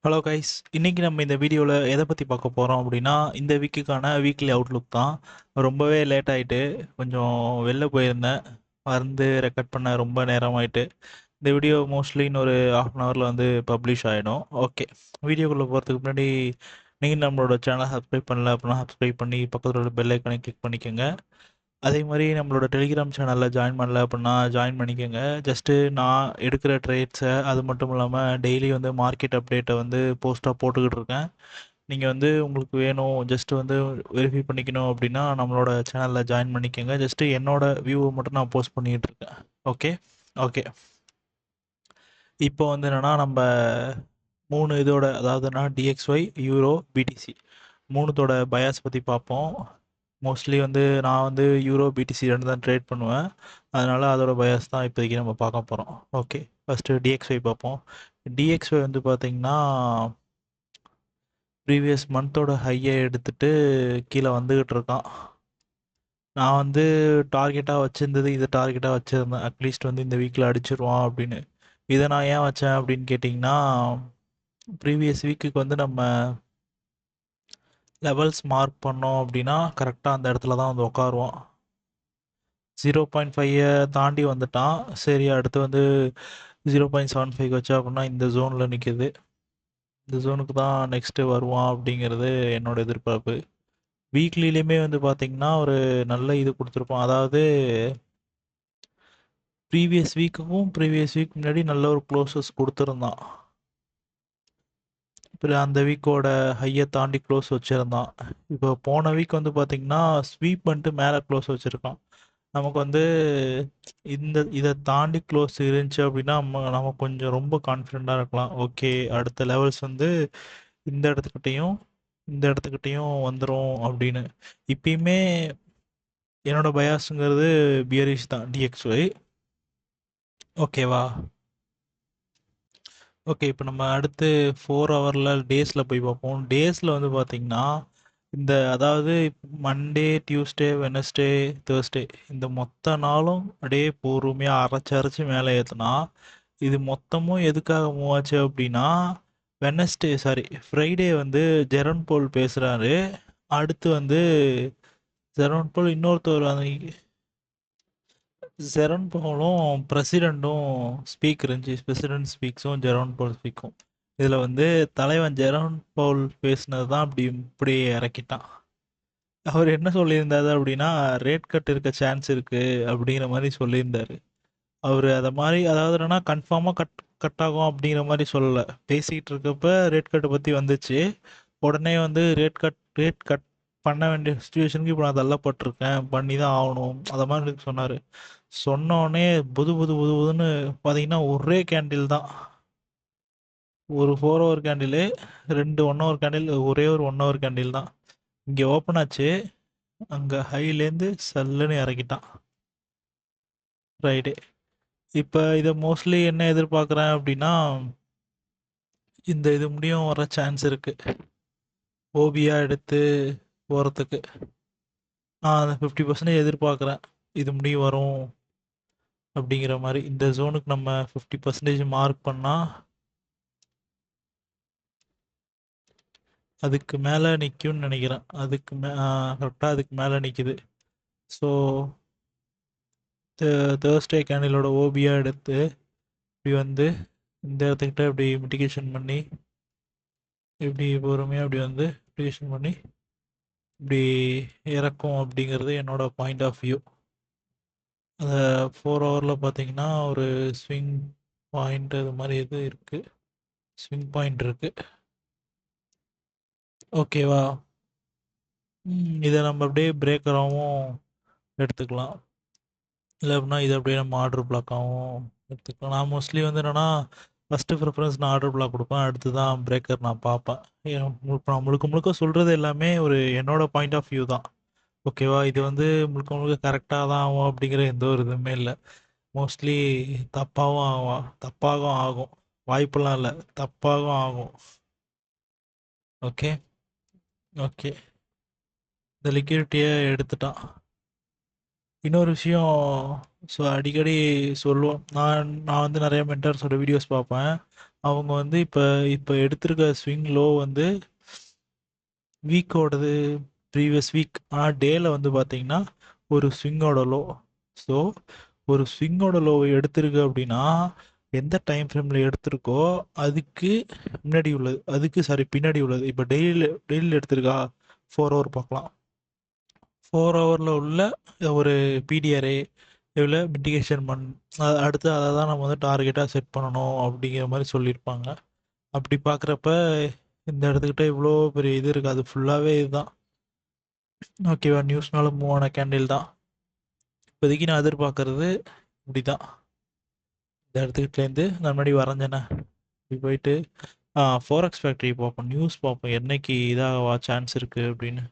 Hello guys, இன்னைக்கு நம்ம இந்த வீடியோவில் எதை பற்றி பார்க்க போகிறோம் அப்படின்னா, இந்த வீக்குக்கான வீக்லி அவுட்லுக் தான். ரொம்பவே லேட் ஆகிட்டு கொஞ்சம் வெளில போயிருந்தேன். வந்து ரெக்கார்ட் பண்ண ரொம்ப நேரமாயிட்டு. இந்த வீடியோ மோஸ்ட்லி இன்னொரு ஹாஃப் அன் ஹவரில் வந்து பப்ளிஷ் ஆகிடும். ஓகே, வீடியோக்குள்ளே போகிறதுக்கு முன்னாடி நீங்கள் நம்மளோட சேனலை சப்ஸ்கிரைப் பண்ணல அப்படின்னா சப்ஸ்கிரைப் பண்ணி பக்கத்தில் உள்ள பெல் ஐக்கானை கிளிக் பண்ணிக்கோங்க. அதே மாதிரி நம்மளோட டெலிகிராம் சேனலில் ஜாயின் பண்ணல அப்படின்னா ஜாயின் பண்ணிக்கோங்க. ஜஸ்ட்டு நான் எடுக்கிற ட்ரேட்ஸை அது மட்டும் இல்லாமல் டெய்லி வந்து மார்க்கெட் அப்டேட்டை வந்து போஸ்ட்டாக போட்டுக்கிட்டு இருக்கேன். நீங்கள் வந்து உங்களுக்கு வேணும் ஜஸ்ட்டு வந்து வெரிஃபை பண்ணிக்கணும் அப்படின்னா நம்மளோட சேனலில் ஜாயின் பண்ணிக்கோங்க. ஜஸ்ட்டு என்னோட வியூவை மட்டும் நான் போஸ்ட் பண்ணிக்கிட்டு இருக்கேன். Okay okay. இப்போ வந்து என்னென்னா நம்ம 3 இதோட அதாவதுனா டிஎக்ஸ்ஒய், யூரோ, பிடிசி மூணுத்தோட பயாஸ் பற்றி பார்ப்போம். மோஸ்ட்லி வந்து நான் வந்து யூரோ, பிடிசி ரெண்டு தான் ட்ரேட் பண்ணுவேன். அதனால் அதோட பயாஸ் தான் இப்போதைக்கு நம்ம பார்க்க போகிறோம். ஓகே, ஃபஸ்ட்டு டிஎக்ஸ்ஒய் பார்ப்போம். டிஎக்ஸ்ஒய் வந்து பார்த்திங்கன்னா ப்ரீவியஸ் மந்தோட ஹையை எடுத்துகிட்டு கீழே வந்துக்கிட்டு இருக்கான். நான் வந்து டார்கெட்டாக வச்சுருந்தது இதை டார்கெட்டாக வச்சுருந்தேன். அட்லீஸ்ட் வந்து இந்த வீக்கில் அடிச்சிருவான் அப்படின்னு. இதை நான் ஏன் வச்சேன் அப்படின்னு கேட்டிங்கன்னா, ப்ரீவியஸ் வீக்குக்கு வந்து நம்ம லெவல்ஸ் மார்க் பண்ணோம் அப்படின்னா கரெக்டாக அந்த இடத்துல தான் வந்து உட்காருவோம். 0.5 தாண்டி வந்துட்டான். சரி, அடுத்து வந்து 0.75 வச்சா அப்படின்னா இந்த ஜோனில் நிற்கிது. இந்த ஜோனுக்கு தான் நெக்ஸ்ட்டு வருவான் அப்படிங்கிறது என்னோட எதிர்பார்ப்பு. வீக்லிலையுமே வந்து பார்த்திங்கன்னா ஒரு நல்ல இது கொடுத்துருப்பான். அதாவது ப்ரீவியஸ் வீக் முன்னாடி நல்ல ஒரு க்ளோசஸ் கொடுத்துருந்தான். இப்போ அந்த வீக்கோட ஹையை தாண்டி க்ளோஸ் வச்சுருந்தான். இப்போ போன வீக் வந்து பார்த்திங்கன்னா ஸ்வீப் பண்ணிட்டு மேலே க்ளோஸ் வச்சுருக்கான். நமக்கு வந்து இதை தாண்டி க்ளோஸ் இருந்துச்சு அப்படின்னா நம்ம கொஞ்சம் ரொம்ப கான்ஃபிடெண்ட்டாக இருக்கலாம். ஓகே, அடுத்த லெவல்ஸ் வந்து இந்த இடத்துக்கிட்டையும் வந்துடும் அப்படின்னு. இப்பயுமே என்னோட பயாஸுங்கிறது பியரிஷ் தான் டிஎக்ஸ்ஒய். ஓகேவா? ஓகே, இப்போ நம்ம அடுத்து 4 ஹவரில் டேஸில் போய் பார்ப்போம். டேஸில் வந்து பார்த்திங்கன்னா அதாவது மண்டே, டியூஸ்டே, வெனஸ்டே, தேர்ஸ்டே இந்த மொத்த நாளும் அப்படியே பொறுமையாக அரைச்சி மேலே ஏற்றுனா இது மொத்தமும் எதுக்காக மூவ் ஆச்சு அப்படின்னா, ஃப்ரைடே வந்து ஜெரோன் போல் பேசுகிறாரு. அடுத்து வந்து ஜெரோன் போல் இன்னொருத்தர் ஜெரோன் போலும் பிரசிடெண்ட்டும் ஸ்பீக் இருந்துச்சு. பிரசிடெண்ட் ஸ்பீக்ஸும் ஜெரோன் போல் ஸ்பீக்கும். இதில் வந்து தலைவன் ஜெரோன் பவுல் பேசினது தான் இப்படி இறக்கிட்டான். அவர் என்ன சொல்லியிருந்தாரு அப்படின்னா, ரேட் கட் இருக்க சான்ஸ் இருக்கு அப்படிங்கிற மாதிரி சொல்லியிருந்தாரு. அவர் அதை மாதிரி அதாவது என்னன்னா கன்ஃபார்மாக கட் ஆகும் அப்படிங்கிற மாதிரி சொல்லலை. பேசிக்கிட்டு இருக்கப்ப ரேட் கட்டை பற்றி வந்துச்சு. உடனே வந்து ரேட் கட் பண்ண வேண்டிய சுச்சுவேஷனுக்கு இப்போ நான் தள்ளப்பட்டிருக்கேன், பண்ணி தான் ஆகணும் அதை மாதிரி சொன்னார். சொன்னோடனே புதுன்னு பார்த்தீங்கன்னா ஒரே கேண்டில் தான், ஒரு 4 ஹவர் கேண்டிலு, 2 1 ஹவர் கேண்டில், ஒரே ஒரு 1 ஹவர் கேண்டில் தான். இங்கே ஓப்பன் ஆச்சு, அங்கே ஹைலேருந்து சல்லுன்னு இறக்கிட்டான் ஃப்ரைடே. இப்போ இதை மோஸ்ட்லி என்ன எதிர்பார்க்குறேன் அப்படின்னா, இது முடியும் வர சான்ஸ் இருக்குது ஓபியாக எடுத்து போகிறதுக்கு. நான் அதை 50% எதிர்பார்க்குறேன், இது முடியும் வரும் அப்படிங்கிற மாதிரி. இந்த ஜோனுக்கு நம்ம 50% மார்க் பண்ணால் அதுக்கு மேலே நிற்கும்னு நினைக்கிறேன். கரெக்டாக அதுக்கு மேலே நிற்கிது. ஸோ தேர்ஸ்டே கேண்டிலோட ஓபியாக எடுத்து இப்படி வந்து இந்த இடத்துக்கிட்ட இப்படி மிட்டிகேஷன் பண்ணி இப்படி பொறுமையாக இப்படி வந்து மிட்டிகேஷன் பண்ணி இப்படி இறக்கும் அப்படிங்கிறது என்னோட பாயிண்ட் ஆஃப் வியூ. அந்த 4 ஹவரில் பார்த்தீங்கன்னா ஒரு ஸ்விங் பாயிண்ட் அது மாதிரி இது இருக்குது, ஸ்விங் பாயிண்ட் இருக்குது. ஓகேவா? இதை நம்ம அப்படியே பிரேக்கராகவும் எடுத்துக்கலாம், இல்லை அப்படின்னா இதை அப்படியே நம்ம ஆர்டர் பிளாக்காகவும் எடுத்துக்கலாம். நான் மோஸ்ட்லி வந்து என்னென்னா ஃபஸ்ட்டு ப்ரிஃபரன்ஸ் நான் ஆர்டர் பிளாக் கொடுப்பேன், அடுத்து தான் பிரேக்கர் நான் பார்ப்பேன். நான் முழுக்க சொல்கிறது எல்லாமே ஒரு என்னோட பாயிண்ட் ஆஃப் வியூ தான். ஓகேவா? இது வந்து முழுக்க கரெக்டாக தான் ஆகும் அப்படிங்கிற எந்த ஒரு இதுவுமே இல்லை. மோஸ்ட்லி தப்பாகவும் ஆகும், வாய்ப்பெல்லாம் இல்லை, தப்பாகவும் ஆகும். ஓகே ஓகே, இந்த லிக்விடிட்டியை எடுத்துட்டான். இன்னொரு விஷயம், ஸோ அடிக்கடி சொல்லுவோம், நான் வந்து நிறைய மென்டர்ஸோட வீடியோஸ் பார்ப்பேன். அவங்க வந்து இப்போ இப்போ எடுத்திருக்க ஸ்விங் லோ வந்து வீக்கோடது ப்ரீவியஸ் வீக். ஆனால் டேல வந்து பார்த்தீங்கன்னா ஒரு ஸ்விங்கோட லோ. ஸோ ஒரு ஸ்விங்கோட லோவை எடுத்திருக்கு அப்படின்னா எந்த டைம் ஃப்ரேமில் எடுத்திருக்கோ அதுக்கு முன்னாடி உள்ளது, அதுக்கு சாரி பின்னாடி உள்ளது. இப்போ டெய்லியில் எடுத்திருக்கா 4 ஹவர் பார்க்கலாம். 4 ஹவரில் உள்ள ஒரு பிடிஆர்ஏ இதில் மிட்டிகேஷன் அடுத்து அதை தான் நம்ம வந்து டார்கெட்டாக செட் பண்ணணும் அப்படிங்கிற மாதிரி சொல்லியிருப்பாங்க. அப்படி பார்க்குறப்ப இந்த இடத்துக்கிட்ட இவ்வளோ பெரிய இது இருக்குது, அது ஃபுல்லாகவே இதுதான். ஓகேவா, நியூஸ்னால மூவ் ஆன கேண்டில் தான். இப்போதைக்கு நான் எதிர்பார்க்கறது இப்படி தான். இந்த இடத்துக்கிட்டேருந்து நான் முன்னாடி வரைஞ்சேனே இப்படி போயிட்டு ஃபோரெக்ஸ் ஃபேக்ட்ரி பார்ப்போம், நியூஸ் பார்ப்போம் என்னைக்கு இதாகவா சான்ஸ் இருக்குது அப்படின்னு.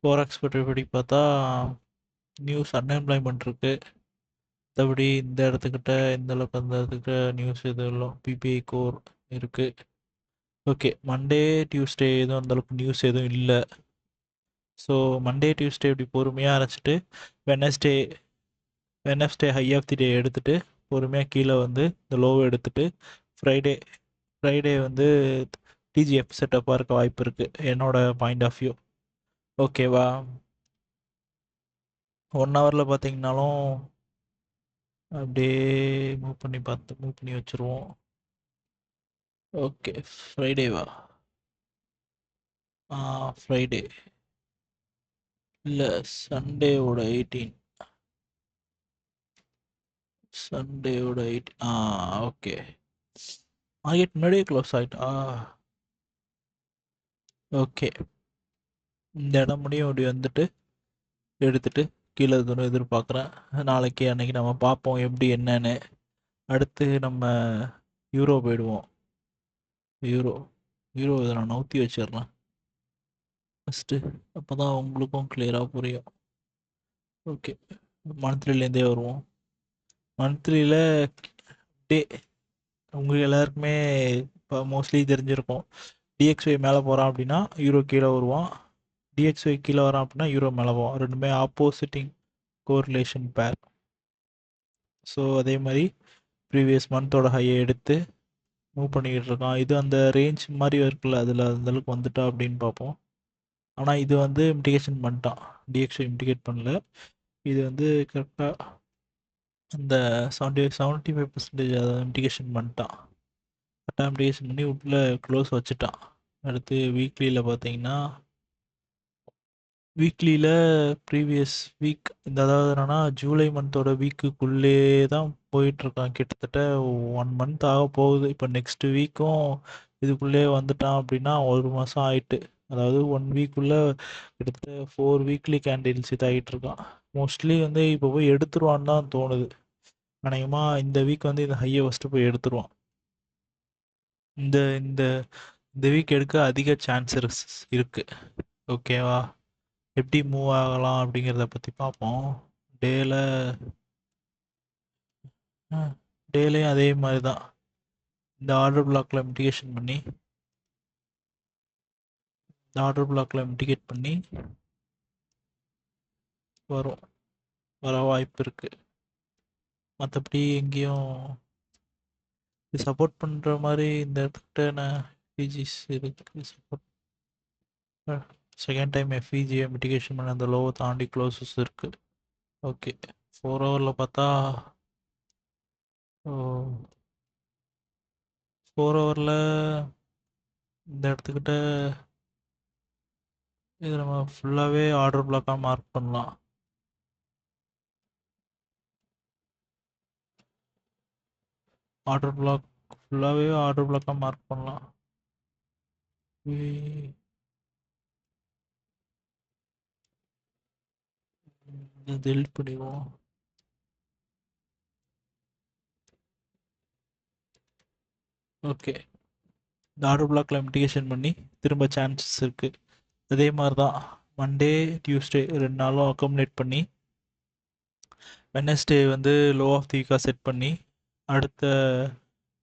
ஃபோரெக்ஸ் ஃபேக்ட்ரி படி பார்த்தா நியூஸ் அன்எம்ப்ளாய்மெண்ட் இருக்குது. மற்றபடி இந்த இடத்துக்கிட்ட இந்த அளவுக்கு அந்த இடத்துக்கிட்ட நியூஸ் எதுவும் இல்லை. பிபிஐ கோர் இருக்குது. ஓகே, மண்டே டியூஸ்டே எதுவும் அந்தளவுக்கு நியூஸ் எதுவும் இல்லை. ஸோ மண்டே டியூஸ்டே இப்படி பொறுமையாக அரைச்சிட்டு Wednesday Wednesday high of the day எடுத்துகிட்டு பொறுமையாக கீழே வந்து இந்த லோவை எடுத்துகிட்டு ஃப்ரைடே ஃப்ரைடே வந்து டிஜிஎஃப் செட்டப்பாக இருக்க வாய்ப்பு இருக்குது என்னோட பாயிண்ட் ஆஃப் வியூ. ஓகேவா, 1 ஹவரில் பார்த்தீங்கன்னாலும் அப்படியே மூவ் பண்ணி வச்சுருவோம். ஓகே, ஃப்ரைடேவா? ஃப்ரைடே இல்லை, சண்டேவோட 18. சண்டேவோட 18. ஓகே, மார்க்கெட் முன்னாடியே க்ளோஸ் ஆகிட்டா. ஓகே, இந்த இடம் முடியும் அப்படி வந்துட்டு எடுத்துட்டு கீழே தூரம் எதிர்பார்க்குறேன். நாளைக்கு அன்னைக்கு நம்ம பார்ப்போம் எப்படி என்னன்னு. அடுத்து நம்ம யூரோ போயிடுவோம். யூரோ யூரோ இதை நான் நவுத்தி வச்சிடுறேன் ஃபஸ்ட்டு, அப்போ தான் உங்களுக்கும் கிளியராக புரியும். ஓகே, மந்த்லிலேருந்தே வருவோம். மந்த்லியில் டே உங்களுக்கு எல்லாருக்குமே இப்போ மோஸ்ட்லி தெரிஞ்சிருக்கும். டிஎக்ஸ்ஒய் மேலே போகிறான் அப்படின்னா யூரோ கீழே வருவான், டிஎக்ஸ்ஒய் கீழே வரான் அப்படின்னா யூரோ மேலே போவான். ரெண்டுமே ஆப்போசிட்டிங் கோரிலேஷன் பேர். ஸோ அதே மாதிரி ப்ரீவியஸ் மந்தோட ஹையை எடுத்து மூவ் பண்ணிக்கிட்டு இருக்கான். இது அந்த ரேஞ்ச் மாதிரி இருக்குல்ல, அதில் அந்தளவுக்கு வந்துட்டா அப்படின்னு பார்ப்போம். ஆனால் இது வந்து இமிட்டிகேஷன் பண்ணிட்டான், டிஎக்ஸ்ஒய் இமிட்டிகேட் பண்ணல. இது வந்து கரெக்டாக அந்த 75% அதை இமிட்டிகேஷன் பண்ணிட்டான். கரெக்டாக இமிட்டிகேஷன் பண்ணி உள்ள க்ளோஸ் வச்சுட்டான். அடுத்து வீக்லியில் பார்த்தீங்கன்னா வீக்லியில் ப்ரீவியஸ் வீக் இந்த அதாவது என்னன்னா ஜூலை மந்தோட வீக்குக்குள்ளே தான் போயிட்டுருக்கான். கிட்டத்தட்ட 1 மந்த் ஆக போகுது. இப்போ நெக்ஸ்ட் வீக்கும் இதுக்குள்ளே வந்துட்டான் அப்படின்னா 1 மாதம் ஆயிட்டு. அதாவது 1 வீக்குள்ளே கிட்டத்தட்ட 4 வீக்லி கேண்டில்ஸ் இதாகிட்டு இருக்கான். மோஸ்ட்லி வந்து இப்போ போய் எடுத்துருவான்னு தான் தோணுது. அநேகமாக இந்த வீக் வந்து இந்த ஹையை ஃபஸ்ட்டு போய் எடுத்துருவான். இந்த இந்த இந்த வீக் எடுக்க அதிக சான்ஸ் இருக்குது. ஓகேவா, எப்படி மூவ் ஆகலாம் அப்படிங்கிறத பற்றி பார்ப்போம். டேல டேலையும் அதே மாதிரி தான் இந்த ஆர்டர் பிளாக்ல மிட்டிகேஷன் பண்ணி வரும், வர வாய்ப்பு இருக்குது. மற்றபடி எங்கேயும் சப்போர்ட் பண்ணுற மாதிரி இந்த இடத்துக்கிட்ட பிஜிஸ் இருக்குது. சப்போர்ட் செகண்ட் டைம் எஃப்இஜியை மிட்டிகேஷன் பண்ண அந்த லோவை தாண்டி க்ளோசஸ் இருக்குது. ஓகே, 4 ஹவரில் பார்த்தா 4 ஹவரில் இந்த இடத்துக்கிட்ட இது நம்ம ஃபுல்லாகவே ஆர்டர் பிளாக்காக மார்க் பண்ணலாம். ஆர்டர் பிளாக் ஃபுல்லாகவே ஆர்டர் பிளாக்காக மார்க் பண்ணலாம். டெலிட் பண்ணிடுவோம். ஓகே, இந்த ஆர்டர் பிளாக்ல மிட்டிகேஷன் பண்ணி திரும்ப சான்சஸ் இருக்குது. அதே மாதிரி தான் மண்டே டியூஸ்டே 2 நாளும் அக்கமுலேட் பண்ணி வெனஸ்டே வந்து லோ ஆஃப் தி வீக்காக செட் பண்ணி அடுத்த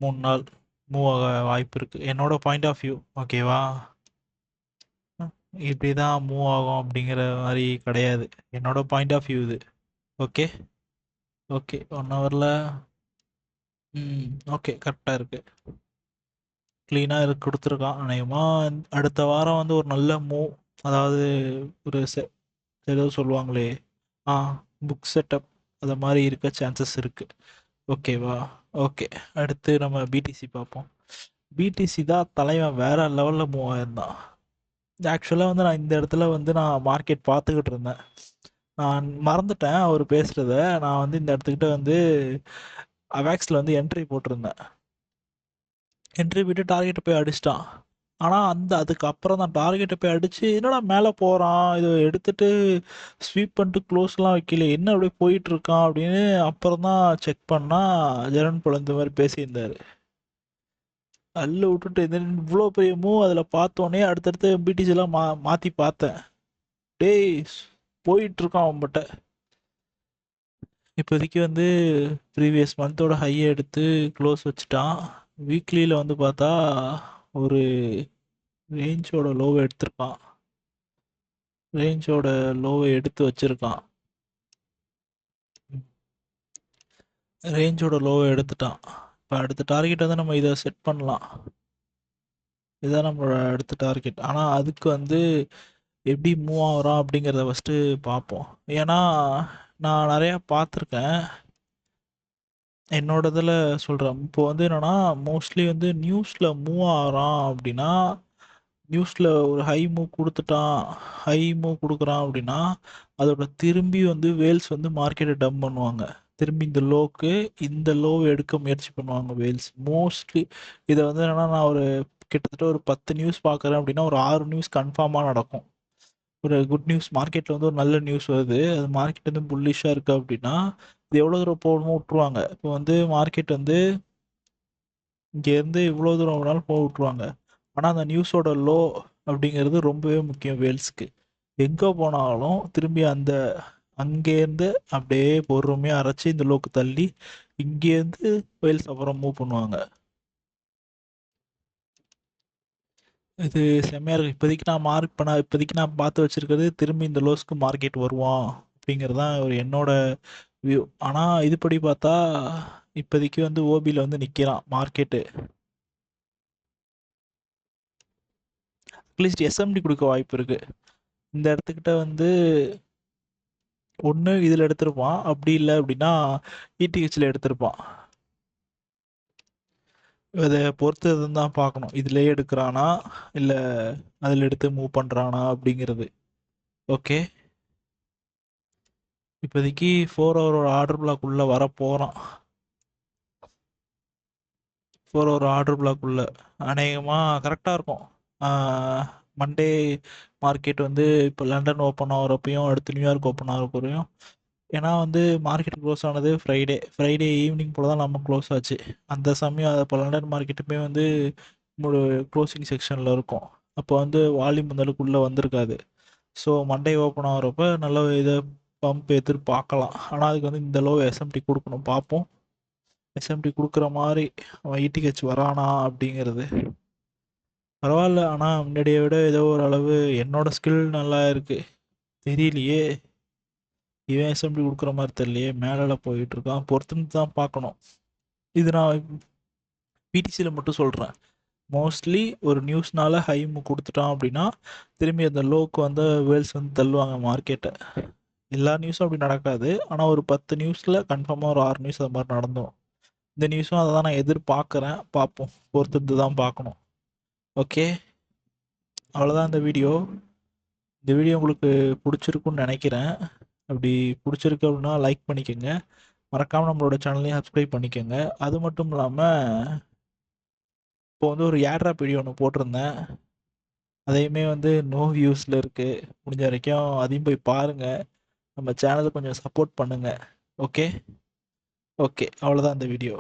3 நாள் மூவ் ஆக வாய்ப்பு இருக்குது என்னோட பாயிண்ட் ஆஃப் வியூ. ஓகேவா, இப்படி தான் மூவ் ஆகும் அப்படிங்கிற மாதிரி கிடையாது, என்னோட பாயிண்ட் ஆஃப் வியூ இது. ஓகே ஓகே, 1 ஹவரில் ஓகே. கரெக்ட்டா இருக்கு. கிளீனா குடுத்துருக்கான். அநேகமா அடுத்த வாரம் வந்து ஒரு நல்ல மூவ், அதாவது ஒரு ஏதோ சொல்லுவாங்களே, ஆ புக் செட்டப் அத மாரி இருக்க சான்சஸ் இருக்கு. ஓகேவா? ஓகே. அடுத்து நம்ம பிடிசி பார்ப்போம். பிடிசி தான் தலைவன் வேற லெவல்ல மூவ் ஆயிருந்தான். ஆக்சுவலா வந்து நான் இந்த இடத்துல வந்து நான் மார்க்கெட் பார்த்துக்கிட்டு இருந்தேன். நான் மறந்துட்டேன் அவரு பேசுறத. நான் வந்து இந்த இடத்துக்கிட்ட வந்து அவேக்ஸ்ல வந்து என்ட்ரி போட்டிருந்தேன். என்ட்ரி விட்டு டார்கெட்ட போய் அடிச்சிட்டான். ஆனா, அதுக்கப்புறம் தான் டார்கெட்ட போய் அடிச்சு, என்னடா மேல போறான், இத எடுத்துட்டு ஸ்வீப் பண்ணிட்டு க்ளோஸ்லாம் வைக்கல. என்ன அப்படியே போயிட்டு இருக்கான் அப்படின்னு அப்புறம் தான் செக் பண்ணா, ஜெரன் பால் இந்த மாரி பேசியிருந்தாரு. அல்ல விட்டுட்டு இவ்ளோ பெரிய மூவ் அதில பார்த்தோனே அடுத்தடுத்து பிடிசிலாம் மாத்தி பார்த்தேன். டேய்! போயிட்டு இருக்கான் அவன் பாட்ட. இப்போதைக்கு வந்து ப்ரீவியஸ் மந்தோட ஹைய எடுத்து க்ளோஸ் வச்சுட்டான். வீக்லில வந்து பார்த்தா, ஒரு ரேஞ்சோட லோவ எடுத்திருக்கான். ரேஞ்சோட லோவ எடுத்து வச்சிருக்கான். ரேஞ்சோட லோவ எடுத்துட்டான். இப்போ அடுத்த டார்கெட் வந்து நம்ம இத செட் பண்ணலாம். இதுதான் நம்மளோட அடுத்த டார்கெட். ஆனா அதுக்கு வந்து எப்படி மூவ் ஆகுறான் அப்படிங்கிறத ஃபர்ஸ்ட்டு பார்ப்போம். ஏன்னா நான் நெறையா பார்த்துருக்கேன். என்னோட இதில சொல்றேன். இப்போ வந்து என்னன்னா, மோஸ்ட்லி வந்து நியூஸ்ல மூவ் ஆகுறான் அப்படின்னா, நியூஸ்ல ஒரு ஹை மூவ் குடுத்துட்டான். ஹை மூவ் குடுக்குறான் அப்படின்னா, அதோட திரும்பி வந்து வேல்ஸ் வந்து மார்க்கெட்ட டம்ப் பண்ணுவாங்க. திரும்பி இந்த லோக்கு, இந்த லோவ எடுக்க முயற்சி பண்ணுவாங்க வேல்ஸ். மோஸ்ட்லி இத வந்து என்னன்னா, நான் ஒரு கிட்டத்தட்ட ஒரு 10 நியூஸ் பார்க்குறேன் அப்படின்னா, ஒரு 6 நியூஸ் கன்ஃபார்மா நடக்கும். ஒரு குட் நியூஸ் மார்க்கெட்ல வந்து ஒரு நல்ல நியூஸ் வருது. அது மார்க்கெட் வந்து புல்லிஷா இருக்கு அப்படின்னா, இது எவ்வளோ தூரம் போகணுமோ விட்டுருவாங்க. இப்போ வந்து மார்க்கெட் வந்து இங்கேருந்து இவ்வளோ தூரம் வேணாலும் போக விட்டுருவாங்க. ஆனா, அந்த நியூஸோட லோ அப்படிங்கிறது ரொம்பவே முக்கியம் வேல்ஸ்க்கு. எங்க போனாலும் திரும்பி அங்கேருந்து அப்படியே பொறுமையா அரைச்சு இந்த லோக்கு தள்ளி, இங்கேருந்து வேல்ஸ் அப்புறம் மூவ் பண்ணுவாங்க. இது செம்மையா இருக்கு. இப்போதைக்கு நான் பார்த்து வச்சிருக்கிறது, திரும்பி இந்த லோஸ்க்கு மார்க்கெட் வருவான் அப்படிங்கிறது தான் ஒரு என்னோட வியூ. ஆனா, இதுபடி பார்த்தா இப்போதைக்கு வந்து ஓபில வந்து நிக்கிறான் மார்க்கெட்டு. அட்லீஸ்ட் எஸ்எம்டி குடுக்க வாய்ப்பு இருக்கு. இந்த இடத்துக்கிட்ட வந்து ஒண்ணு இதுல எடுத்திருப்பான். அப்படி இல்ல அப்படின்னா, இடிஹெச்ல எடுத்திருப்பான். அத பொறுத்தது தான் பார்க்கணும். இதுலயே எடுக்குறானா, இல்ல அதுல எடுத்து மூவ் பண்றானா அப்படிங்கிறது. ஓகே. இப்போதைக்கு 4 ஹவரோட ஆர்டர் பிளாக் உள்ள வரப்போறான். 4 ஹவர் ஆர்டர் பிளாக் உள்ள. அநேகமா கரெக்ட்டா இருக்கும். ஆ மண்டே மார்க்கெட் வந்து இப்போ லண்டன் ஓப்பன் ஆகுறப்பயும், அடுத்து நியூயார்க் ஓப்பன் ஆகுறப்பயும், ஏன்னா வந்து மார்க்கெட் க்ளோஸ் ஆனது ஃப்ரைடே ஈவினிங் போல தான் நம்ம க்ளோஸ் ஆச்சு. அந்த சமயம் அப்போ லண்டன் மார்க்கெட்டுமே வந்து ஒரு க்ளோசிங் செக்ஷனில் இருக்கும். அப்போ வந்து வால்யூம் அந்த அளவுக்கு உள்ளே வந்திருக்காது. ஸோ மண்டே ஓப்பன் ஆகுறப்ப நல்ல இதை பம்ப் எதிர்பார்க்கலாம். ஆனால் அதுக்கு வந்து இந்த லோ எஸ்எம்டி கொடுக்கணும், பார்ப்போம். எஸ்எம்டி குடுக்குற மாரி அவன் இடிஹெச் வரானா அப்படிங்கிறது. பரவால்ல. ஆனா முன்னாடிய விட ஏதோ ஓரளவு என்னோட ஸ்கில் நல்லா இருக்கு. தெரியலையே! இவன் எஸ்எம்டி குடுக்குற மாரி தெரியலையே! மேலால போயிட்டு இருக்கான். பொறுத்திருந்து தான் பார்க்கணும். இது நான் பிடிசில மட்டும் சொல்றேன். மோஸ்ட்லி ஒரு நியூஸ்னால ஹை குடுத்துட்டான் அப்படின்னா, திரும்பி அந்த லோக்கு வந்து வேல்ஸ் வந்து தள்ளுவாங்க மார்க்கெட்ட. எல்லா நியூஸும் அப்படி நடக்காது. ஆனா ஒரு 10 நியூஸ்ல கன்ஃபார்மா ஒரு 6 நியூஸ் அது மாரி நடந்துரும். இந்த நியூஸும் அத தான் நான் எதிர்பார்க்குறேன். பார்ப்போம். பொறுத்திருந்து தான் பார்க்கணும். ஓகே. அவ்வளோதான் இந்த வீடியோ. இந்த வீடியோ உங்களுக்கு புடிச்சிருக்கும்னு நெனைக்கிறேன். அப்படி புடிச்சிருக்கு அப்படின்னா லைக் பண்ணிக்கங்க. மறக்காம நம்மளோட சேனலையும் சப்ஸ்கிரைப் பண்ணிக்கங்க. அது மட்டும் இல்லாம, இப்போ வந்து ஒரு ஏர் ட்ராப் வீடியோ ஒண்ணு போட்டிருந்தேன். அதையுமே வந்து நோ வியூஸ்ல இருக்கு. முடிஞ்ச வரைக்கும் அதையும் போய் பாருங்க. நம்ம சேனல கொஞ்சம் சப்போர்ட் பண்ணுங்க. ஓகே? ஓகே. அவ்வளோதான் இந்த வீடியோ.